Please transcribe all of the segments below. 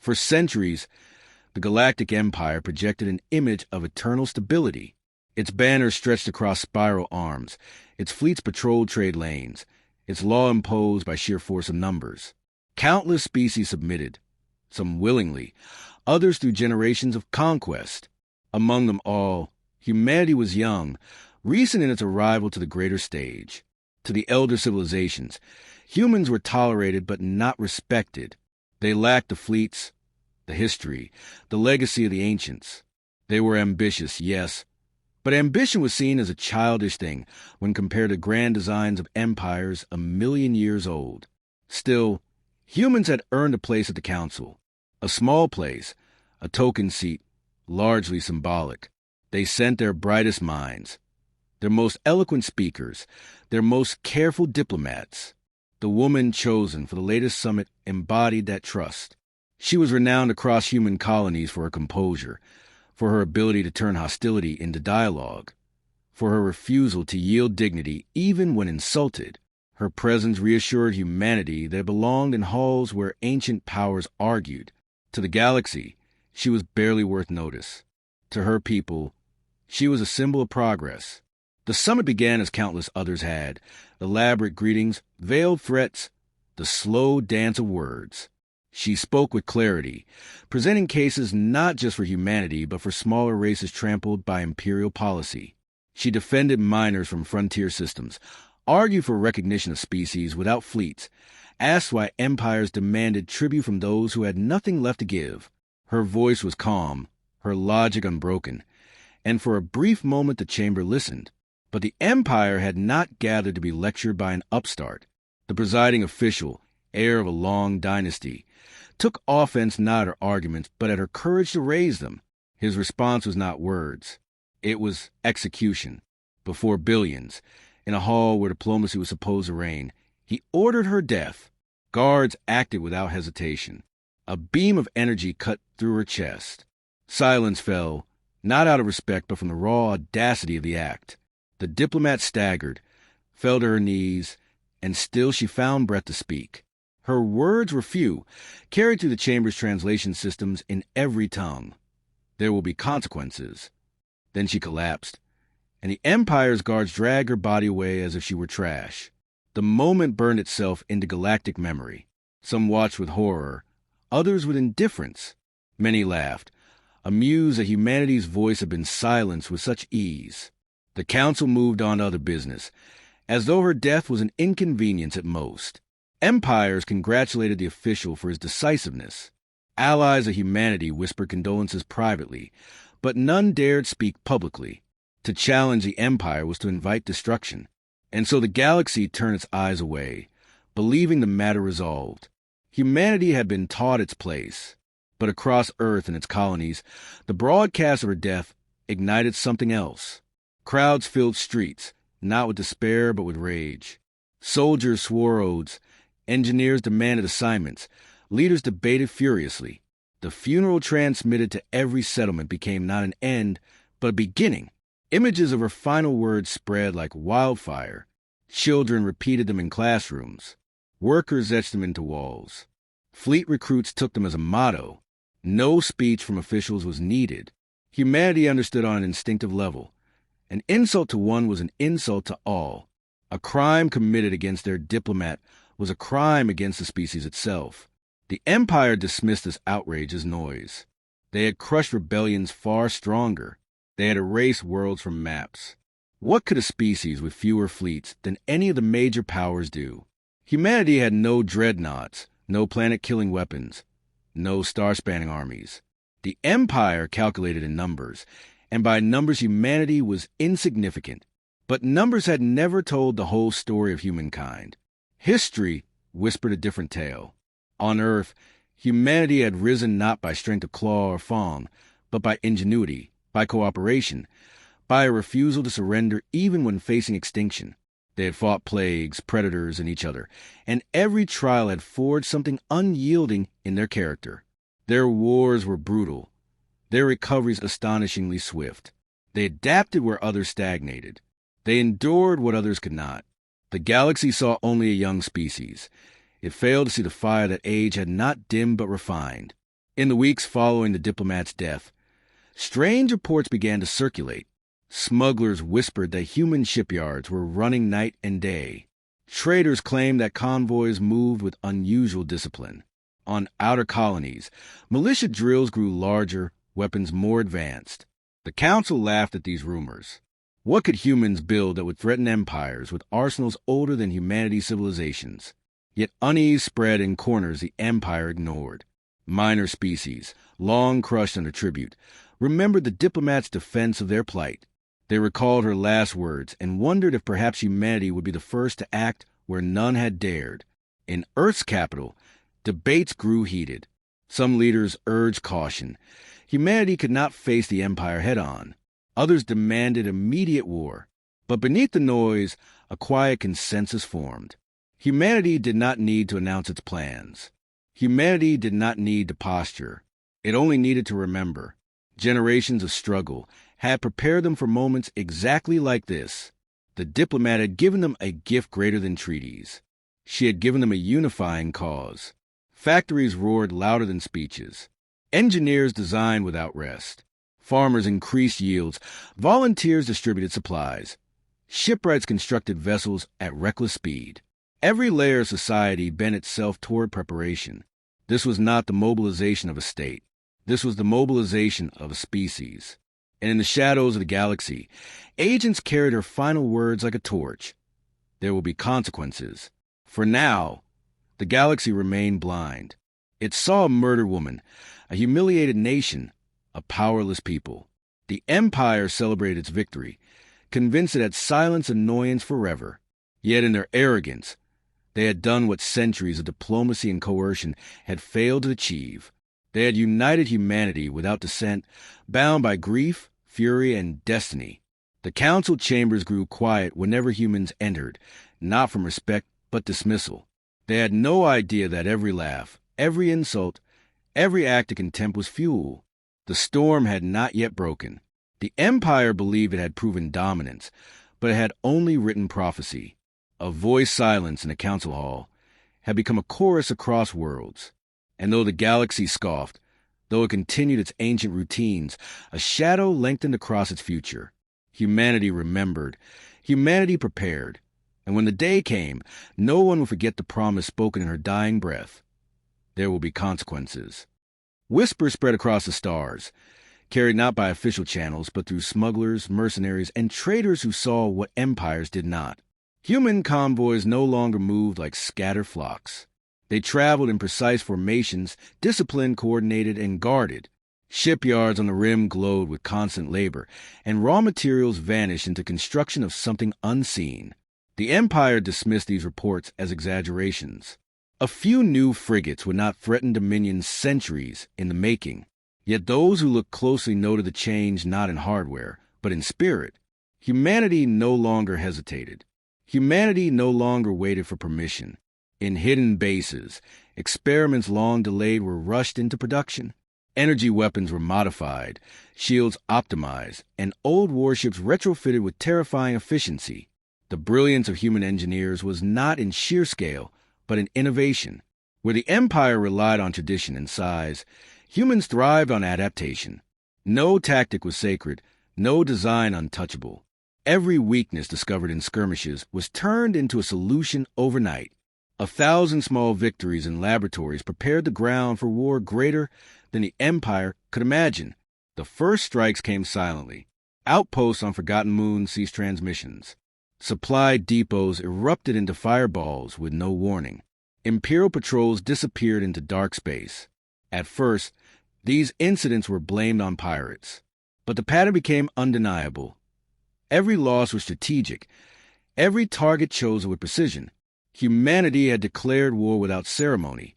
For centuries, the Galactic Empire projected an image of eternal stability. Its banners stretched across spiral arms, its fleets patrolled trade lanes, its law imposed by sheer force of numbers. Countless species submitted, some willingly, others through generations of conquest. Among them all, humanity was young, recent in its arrival to the greater stage. To the elder civilizations, humans were tolerated but not respected. They lacked the fleets, the history, the legacy of the ancients. They were ambitious, yes, but ambition was seen as a childish thing when compared to grand designs of empires a million years old. Still, humans had earned a place at the council. A small place, a token seat, largely symbolic. They sent their brightest minds, their most eloquent speakers, their most careful diplomats. The woman chosen for the latest summit embodied that trust. She was renowned across human colonies for her composure, for her ability to turn hostility into dialogue, for her refusal to yield dignity even when insulted. Her presence reassured humanity that it belonged in halls where ancient powers argued. To the galaxy, she was barely worth notice. To her people, she was a symbol of progress. The summit began as countless others had, elaborate greetings, veiled threats, the slow dance of words. She spoke with clarity, presenting cases not just for humanity but for smaller races trampled by imperial policy. She defended miners from frontier systems, argued for recognition of species without fleets, asked why empires demanded tribute from those who had nothing left to give. Her voice was calm, her logic unbroken, and for a brief moment the chamber listened. But the empire had not gathered to be lectured by an upstart. The presiding official, heir of a long dynasty, took offense not at her arguments but at her courage to raise them. His response was not words. It was execution. Before billions, in a hall where diplomacy was supposed to reign, he ordered her death. Guards acted without hesitation. A beam of energy cut through her chest. Silence fell, not out of respect but from the raw audacity of the act. The diplomat staggered, fell to her knees, and still she found breath to speak. Her words were few, carried through the chamber's translation systems in every tongue. There will be consequences. Then she collapsed, and the Empire's guards dragged her body away as if she were trash. The moment burned itself into galactic memory. Some watched with horror, others with indifference. Many laughed, amused that humanity's voice had been silenced with such ease. The council moved on to other business, as though her death was an inconvenience at most. Empires congratulated the official for his decisiveness. Allies of humanity whispered condolences privately, but none dared speak publicly. To challenge the empire was to invite destruction, and so the galaxy turned its eyes away, believing the matter resolved. Humanity had been taught its place, but across Earth and its colonies, the broadcast of her death ignited something else. Crowds filled streets, not with despair but with rage. Soldiers swore oaths, engineers demanded assignments, leaders debated furiously. The funeral transmitted to every settlement became not an end, but a beginning. Images of her final words spread like wildfire. Children repeated them in classrooms. Workers etched them into walls. Fleet recruits took them as a motto. No speech from officials was needed. Humanity understood on an instinctive level. An insult to one was an insult to all. A crime committed against their diplomat was a crime against the species itself. The Empire dismissed this outrage as noise. They had crushed rebellions far stronger. They had erased worlds from maps. What could a species with fewer fleets than any of the major powers do? Humanity had no dreadnoughts, no planet-killing weapons, no star-spanning armies. The Empire calculated in numbers, and by numbers humanity was insignificant. But numbers had never told the whole story of humankind. History whispered a different tale. On Earth, humanity had risen not by strength of claw or fang, but by ingenuity, by cooperation, by a refusal to surrender even when facing extinction. They had fought plagues, predators, and each other, and every trial had forged something unyielding in their character. Their wars were brutal, their recoveries astonishingly swift. They adapted where others stagnated. They endured what others could not. The galaxy saw only a young species. It failed to see the fire that age had not dimmed but refined. In the weeks following the diplomat's death, strange reports began to circulate. Smugglers whispered that human shipyards were running night and day. Traders claimed that convoys moved with unusual discipline. On outer colonies, militia drills grew larger, weapons more advanced. The council laughed at these rumors. What could humans build that would threaten empires with arsenals older than humanity's civilizations? Yet unease spread in corners the empire ignored. Minor species, long crushed under tribute, remembered the diplomat's defense of their plight. They recalled her last words and wondered if perhaps humanity would be the first to act where none had dared. In Earth's capital, debates grew heated. Some leaders urged caution. Humanity could not face the empire head-on. Others demanded immediate war. But beneath the noise, a quiet consensus formed. Humanity did not need to announce its plans. Humanity did not need to posture. It only needed to remember. Generations of struggle had prepared them for moments exactly like this. The diplomat had given them a gift greater than treaties. She had given them a unifying cause. Factories roared louder than speeches. Engineers designed without rest. Farmers increased yields. Volunteers distributed supplies. Shipwrights constructed vessels at reckless speed. Every layer of society bent itself toward preparation. This was not the mobilization of a state. This was the mobilization of a species. And in the shadows of the galaxy, agents carried her final words like a torch. There will be consequences. For now, the galaxy remained blind. It saw a murdered woman, a humiliated nation, a powerless people. The Empire celebrated its victory, convinced it had silenced annoyance forever. Yet in their arrogance, they had done what centuries of diplomacy and coercion had failed to achieve. They had united humanity without dissent, bound by grief, fury, and destiny. The council chambers grew quiet whenever humans entered, not from respect, but dismissal. They had no idea that every laugh, every insult, every act of contempt was fuel. The storm had not yet broken. The Empire believed it had proven dominance, but it had only written prophecy. A voice silence in the council hall had become a chorus across worlds. And though the galaxy scoffed, though it continued its ancient routines, a shadow lengthened across its future. Humanity remembered. Humanity prepared. And when the day came, no one would forget the promise spoken in her dying breath. There will be consequences. Whispers spread across the stars, carried not by official channels, but through smugglers, mercenaries, and traders who saw what empires did not. Human convoys no longer moved like scattered flocks. They traveled in precise formations, disciplined, coordinated, and guarded. Shipyards on the rim glowed with constant labor, and raw materials vanished into construction of something unseen. The Empire dismissed these reports as exaggerations. A few new frigates would not threaten dominion centuries in the making. Yet those who looked closely noted the change not in hardware, but in spirit. Humanity no longer hesitated. Humanity no longer waited for permission. In hidden bases, experiments long delayed were rushed into production. Energy weapons were modified, shields optimized, and old warships retrofitted with terrifying efficiency. The brilliance of human engineers was not in sheer scale, but in innovation. Where the Empire relied on tradition and size, humans thrived on adaptation. No tactic was sacred, no design untouchable. Every weakness discovered in skirmishes was turned into a solution overnight. 1,000 small victories in laboratories prepared the ground for war greater than the Empire could imagine. The first strikes came silently. Outposts on forgotten moons ceased transmissions. Supply depots erupted into fireballs with no warning. Imperial patrols disappeared into dark space. At first, these incidents were blamed on pirates. But the pattern became undeniable. Every loss was strategic. Every target chosen with precision. Humanity had declared war without ceremony,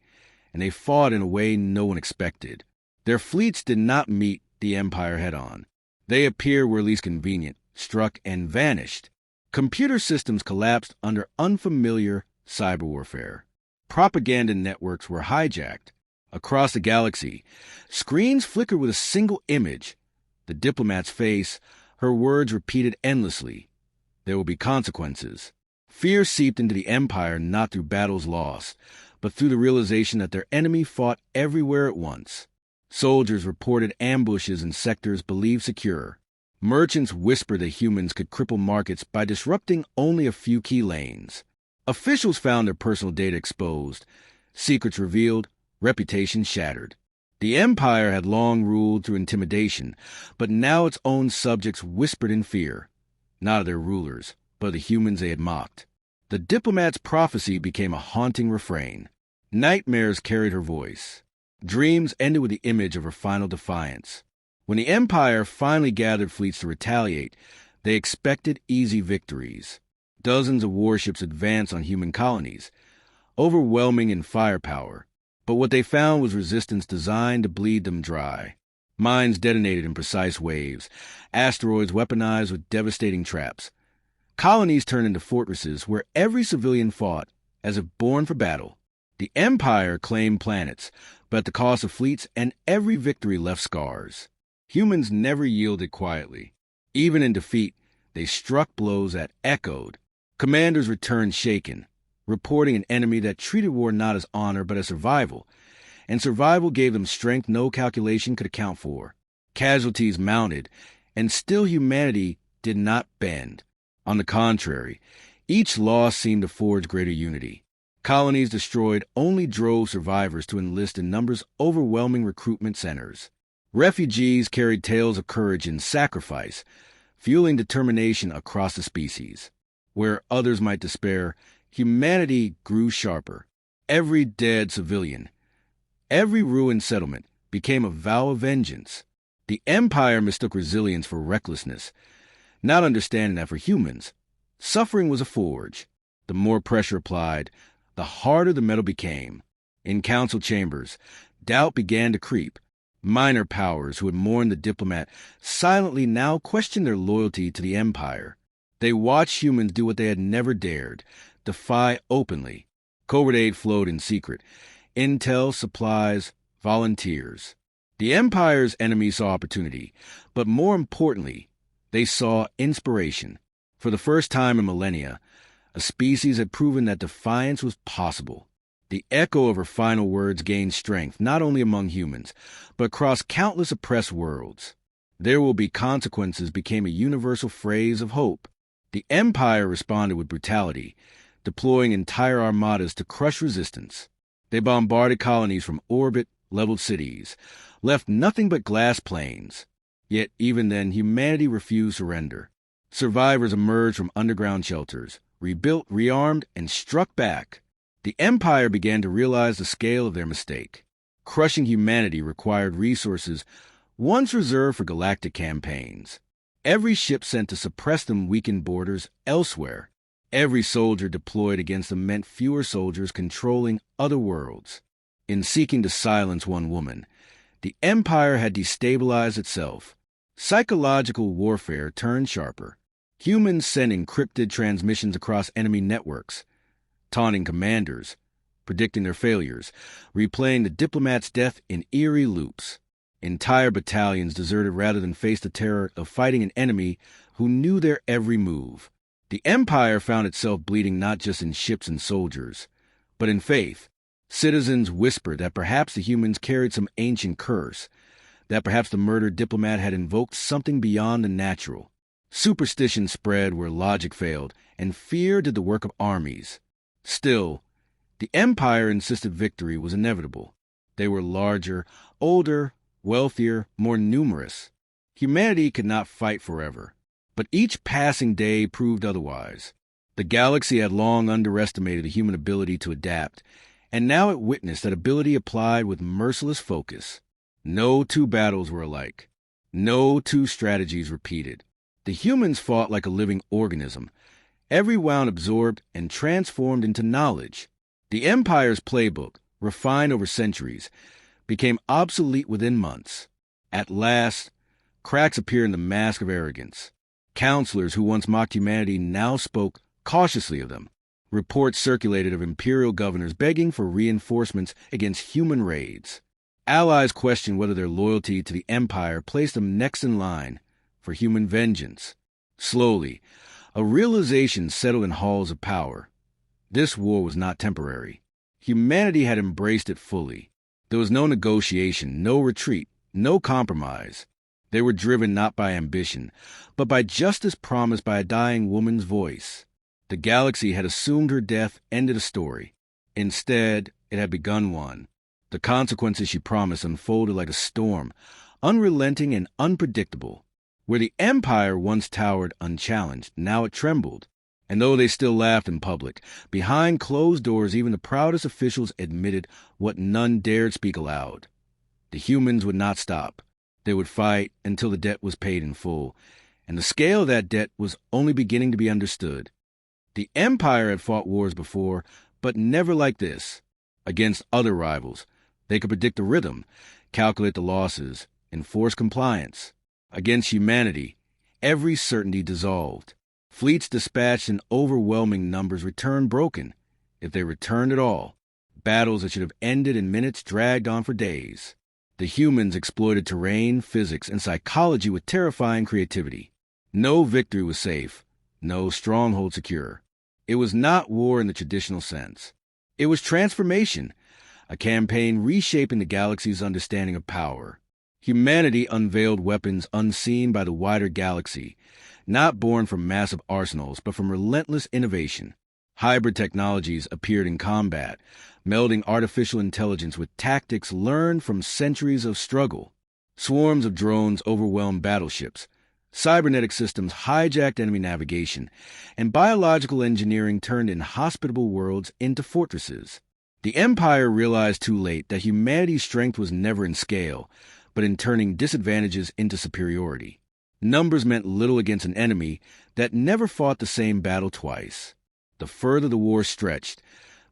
and they fought in a way no one expected. Their fleets did not meet the Empire head-on. They appeared where least convenient, struck, and vanished. Computer systems collapsed under unfamiliar cyber warfare. Propaganda networks were hijacked. Across the galaxy, screens flickered with a single image. The diplomat's face, her words repeated endlessly. There will be consequences. Fear seeped into the Empire not through battles lost, but through the realization that their enemy fought everywhere at once. Soldiers reported ambushes in sectors believed secure. Merchants whispered that humans could cripple markets by disrupting only a few key lanes. Officials found their personal data exposed, secrets revealed, reputations shattered. The Empire had long ruled through intimidation, but now its own subjects whispered in fear, not of their rulers, but of the humans they had mocked. The Diplomat's prophecy became a haunting refrain. Nightmares carried her voice. Dreams ended with the image of her final defiance. When the Empire finally gathered fleets to retaliate, they expected easy victories. Dozens of warships advanced on human colonies, overwhelming in firepower. But what they found was resistance designed to bleed them dry. Mines detonated in precise waves, asteroids weaponized with devastating traps. Colonies turned into fortresses where every civilian fought, as if born for battle. The Empire claimed planets, but at the cost of fleets, and every victory left scars. Humans never yielded quietly. Even in defeat, they struck blows that echoed. Commanders returned shaken, reporting an enemy that treated war not as honor but as survival, and survival gave them strength no calculation could account for. Casualties mounted, and still humanity did not bend. On the contrary, each loss seemed to forge greater unity. Colonies destroyed only drove survivors to enlist in numbers overwhelming recruitment centers. Refugees carried tales of courage and sacrifice, fueling determination across the species. Where others might despair, humanity grew sharper. Every dead civilian, every ruined settlement became a vow of vengeance. The Empire mistook resilience for recklessness, not understanding that for humans, suffering was a forge. The more pressure applied, the harder the metal became. In council chambers, doubt began to creep. Minor powers who had mourned the Diplomat silently now questioned their loyalty to the Empire. They watched humans do what they had never dared, defy openly. Covert aid flowed in secret. Intel, supplies, volunteers. The Empire's enemies saw opportunity, but more importantly, they saw inspiration. For the first time in millennia, a species had proven that defiance was possible. The echo of her final words gained strength not only among humans, but across countless oppressed worlds. "There will be consequences" became a universal phrase of hope. The Empire responded with brutality, deploying entire armadas to crush resistance. They bombarded colonies from orbit, leveled cities, left nothing but glass plains. Yet even then, humanity refused surrender. Survivors emerged from underground shelters, rebuilt, rearmed, and struck back. The Empire began to realize the scale of their mistake. Crushing humanity required resources once reserved for galactic campaigns. Every ship sent to suppress them weakened borders elsewhere. Every soldier deployed against them meant fewer soldiers controlling other worlds. In seeking to silence one woman, the Empire had destabilized itself. Psychological warfare turned sharper. Humans sent encrypted transmissions across enemy networks, taunting commanders, predicting their failures, replaying the Diplomat's death in eerie loops. Entire battalions deserted rather than face the terror of fighting an enemy who knew their every move. The Empire found itself bleeding not just in ships and soldiers, but in faith. Citizens whispered that perhaps the humans carried some ancient curse, that perhaps the murdered Diplomat had invoked something beyond the natural. Superstition spread where logic failed, and fear did the work of armies. Still, the Empire insisted victory was inevitable. They were larger, older, wealthier, more numerous. Humanity could not fight forever, but each passing day proved otherwise. The galaxy had long underestimated the human ability to adapt, and now it witnessed that ability applied with merciless focus. No two battles were alike. No two strategies repeated. The humans fought like a living organism, every round absorbed and transformed into knowledge. The Empire's playbook, refined over centuries, became obsolete within months. At last, cracks appeared in the mask of arrogance. Counselors who once mocked humanity now spoke cautiously of them. Reports circulated of imperial governors begging for reinforcements against human raids. Allies questioned whether their loyalty to the Empire placed them next in line for human vengeance. Slowly, a realization settled in halls of power. This war was not temporary. Humanity had embraced it fully. There was no negotiation, no retreat, no compromise. They were driven not by ambition, but by justice promised by a dying woman's voice. The galaxy had assumed her death ended a story. Instead, it had begun one. The consequences she promised unfolded like a storm, unrelenting and unpredictable. Where the Empire once towered unchallenged, now it trembled. And though they still laughed in public, behind closed doors even the proudest officials admitted what none dared speak aloud. The humans would not stop. They would fight until the debt was paid in full, and the scale of that debt was only beginning to be understood. The Empire had fought wars before, but never like this. Against other rivals, they could predict the rhythm, calculate the losses, enforce compliance. Against humanity, every certainty dissolved. Fleets dispatched in overwhelming numbers returned broken, if they returned at all. Battles that should have ended in minutes dragged on for days. The humans exploited terrain, physics, and psychology with terrifying creativity. No victory was safe, no stronghold secure. It was not war in the traditional sense. It was transformation, a campaign reshaping the galaxy's understanding of power. Humanity unveiled weapons unseen by the wider galaxy, not born from massive arsenals, but from relentless innovation. Hybrid technologies appeared in combat, melding artificial intelligence with tactics learned from centuries of struggle. Swarms of drones overwhelmed battleships. Cybernetic systems hijacked enemy navigation, and biological engineering turned inhospitable worlds into fortresses. The Empire realized too late that humanity's strength was never in scale, but in turning disadvantages into superiority. Numbers meant little against an enemy that never fought the same battle twice. The further the war stretched,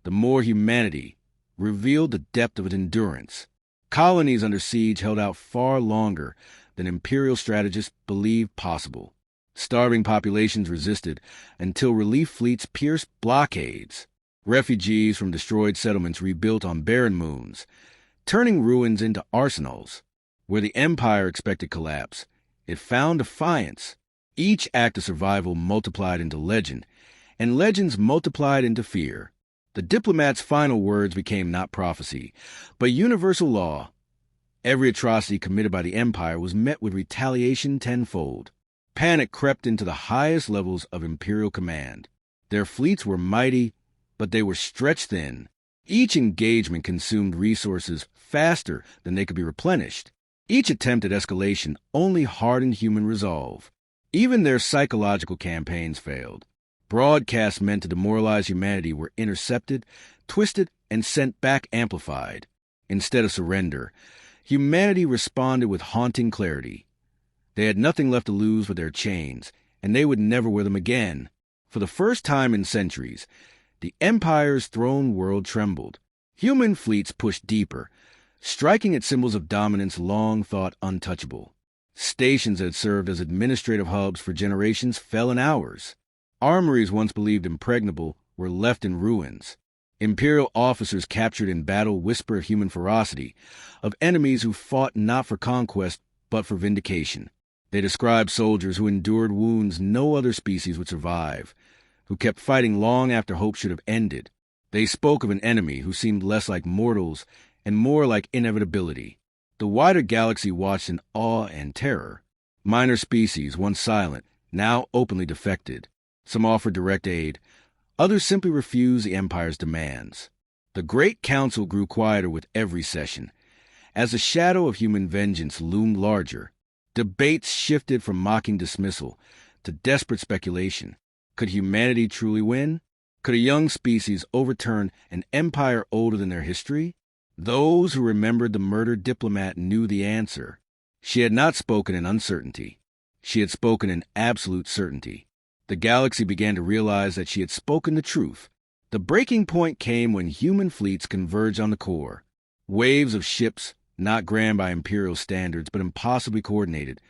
the more humanity revealed the depth of its endurance. Colonies under siege held out far longer than imperial strategists believed possible. Starving populations resisted until relief fleets pierced blockades. Refugees from destroyed settlements rebuilt on barren moons, turning ruins into arsenals. Where the Empire expected collapse, it found defiance. Each act of survival multiplied into legend, and legends multiplied into fear. The Diplomat's final words became not prophecy, but universal law. Every atrocity committed by the Empire was met with retaliation tenfold. Panic crept into the highest levels of imperial command. Their fleets were mighty, but they were stretched thin. Each engagement consumed resources faster than they could be replenished. Each attempt at escalation only hardened human resolve. Even their psychological campaigns failed. Broadcasts meant to demoralize humanity were intercepted, twisted, and sent back amplified. Instead of surrender, humanity responded with haunting clarity. They had nothing left to lose but their chains, and they would never wear them again. For the first time in centuries, the Empire's throne world trembled. Human fleets pushed deeper, striking at symbols of dominance long thought untouchable. Stations that had served as administrative hubs for generations fell in hours. Armories once believed impregnable were left in ruins. Imperial officers captured in battle whisper of human ferocity, of enemies who fought not for conquest but for vindication. They described soldiers who endured wounds no other species would survive, who kept fighting long after hope should have ended. They spoke of an enemy who seemed less like mortals and more like inevitability. The wider galaxy watched in awe and terror. Minor species, once silent, now openly defected. Some offered direct aid. Others simply refused the Empire's demands. The Great Council grew quieter with every session. As the shadow of human vengeance loomed larger, debates shifted from mocking dismissal to desperate speculation. Could humanity truly win? Could a young species overturn an empire older than their history? Those who remembered the murdered diplomat knew the answer. She had not spoken in uncertainty. She had spoken in absolute certainty. The galaxy began to realize that she had spoken the truth. The breaking point came when human fleets converged on the core. Waves of ships, not grand by imperial standards, but impossibly coordinated,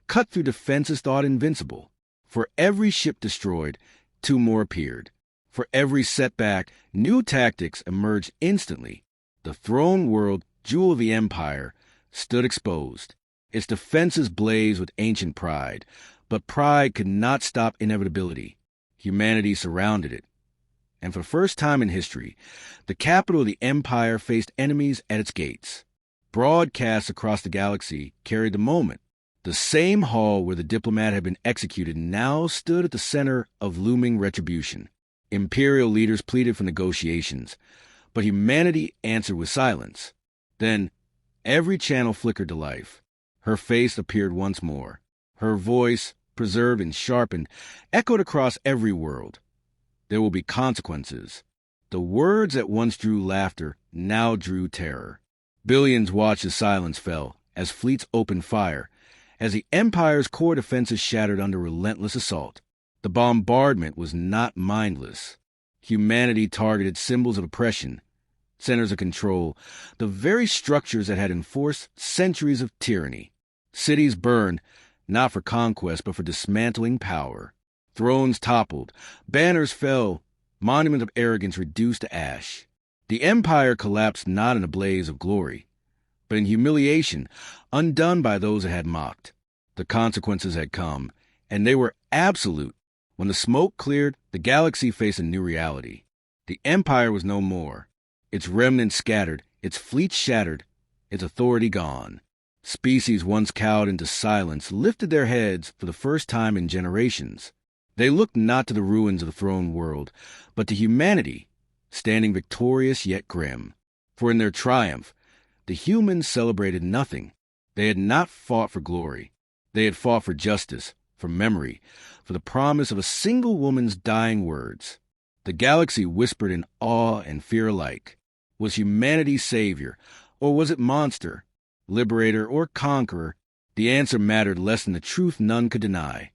cut through defenses thought invincible. For every ship destroyed, two more appeared. For every setback, new tactics emerged instantly. The throne world, jewel of the Empire, stood exposed. Its defenses blazed with ancient pride, but pride could not stop inevitability. Humanity surrounded it, and for the first time in history, the capital of the Empire faced enemies at its gates. Broadcasts across the galaxy carried the moment. The same hall where the diplomat had been executed now stood at the center of looming retribution. Imperial leaders pleaded for negotiations, but humanity answered with silence. Then, every channel flickered to life. Her face appeared once more. Her voice, preserved and sharpened, echoed across every world. There will be consequences. The words that once drew laughter now drew terror. Billions watched as silence fell, as fleets opened fire, as the Empire's core defenses shattered under relentless assault. The bombardment was not mindless. Humanity targeted symbols of oppression, centers of control, the very structures that had enforced centuries of tyranny. Cities burned, not for conquest, but for dismantling power. Thrones toppled, banners fell, monuments of arrogance reduced to ash. The Empire collapsed not in a blaze of glory, but in humiliation, undone by those it had mocked. The consequences had come, and they were absolute. When the smoke cleared, the galaxy faced a new reality. The Empire was no more. Its remnants scattered, its fleet shattered, its authority gone. Species once cowed into silence lifted their heads for the first time in generations. They looked not to the ruins of the throne world, but to humanity, standing victorious yet grim. For in their triumph, the humans celebrated nothing. They had not fought for glory. They had fought for justice, for memory, for the promise of a single woman's dying words. The galaxy whispered in awe and fear alike. Was humanity savior, or was it monster, liberator, or conqueror? The answer mattered less than the truth none could deny.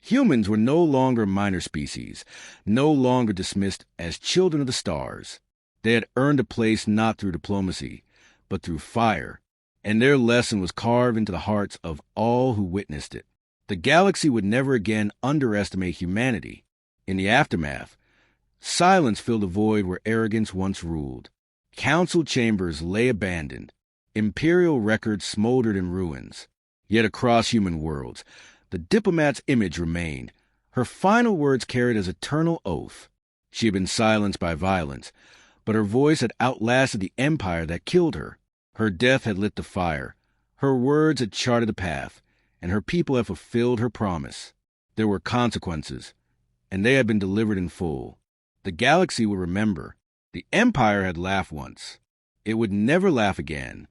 Humans were no longer a minor species, no longer dismissed as children of the stars. They had earned a place not through diplomacy, but through fire, and their lesson was carved into the hearts of all who witnessed it. The galaxy would never again underestimate humanity. In the aftermath, silence filled a void where arrogance once ruled. Council chambers lay abandoned. Imperial records smoldered in ruins. Yet across human worlds, the diplomat's image remained. Her final words carried as eternal oath. She had been silenced by violence, but her voice had outlasted the empire that killed her. Her death had lit the fire. Her words had charted the path, and her people had fulfilled her promise. There were consequences, and they had been delivered in full. The galaxy would remember. The empire had laughed once. It would never laugh again.